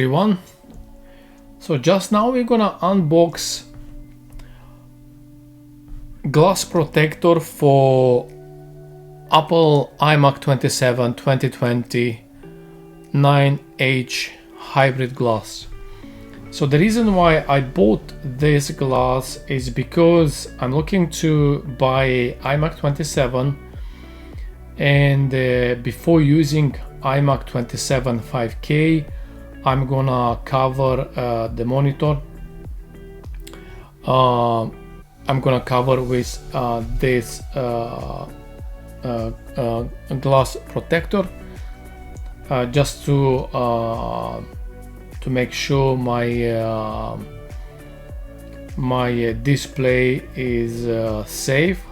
everyone. So just now we're gonna unbox glass protector for Apple iMac 27 2020 9H hybrid glass. So the reason why I bought this glass is because I'm looking to buy iMac 27, and before using iMac 27 5K, I'm gonna cover the monitor. I'm gonna cover with this glass protector, just to make sure my display is safe.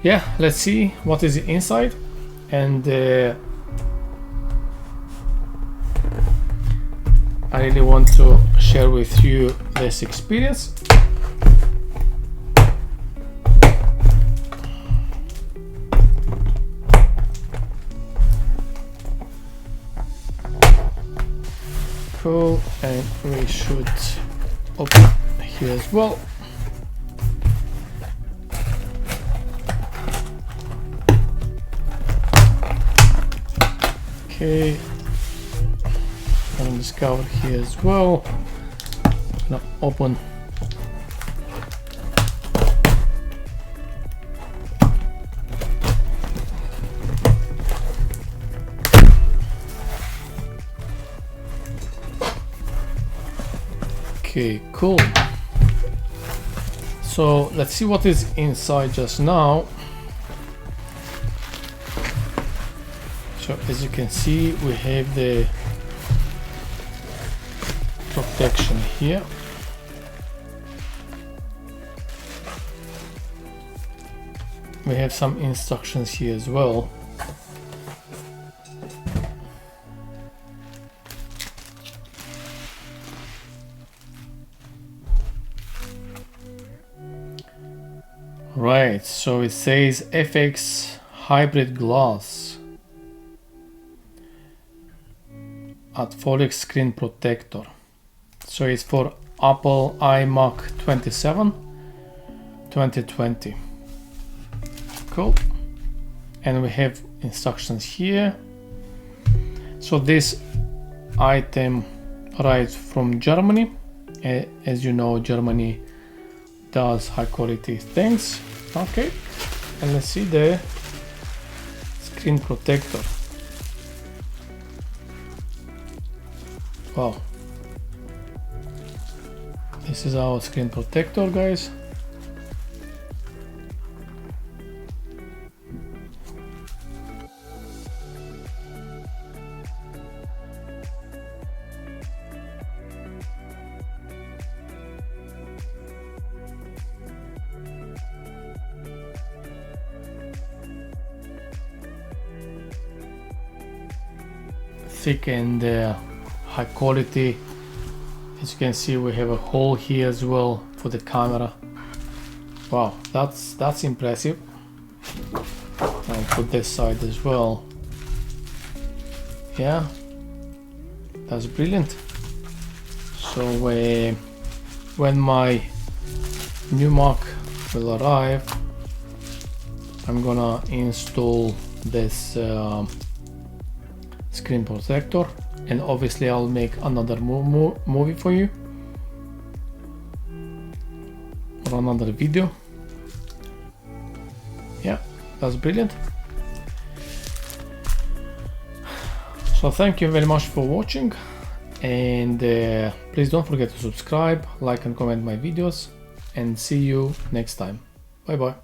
Yeah, let's see what is inside. And I really want to share with you this experience. Cool, and we should open here as well. Okay, and this cover here as well. Now open. Okay, cool. So let's see what is inside just now. So as you can see, we have the protection here. We have some instructions here as well. Right, so it says FX hybrid glass at screen protector. So it's for Apple iMac 27 2020. Cool. And we have instructions here. So this item arrives from Germany. As you know, Germany does high quality things. Okay, and let's see the screen protector. Wow, this is our screen protector, guys. Thick and high quality. As you can see, we have a hole here as well for the camera. Wow, that's impressive. I'll put this side as well. Yeah, that's brilliant. So when my new Mac will arrive, I'm gonna install this screen protector, and obviously I'll make another movie for you, or another video. Yeah, that's brilliant. So thank you very much for watching, and please don't forget to subscribe, like and comment my videos, and see you next time. Bye bye.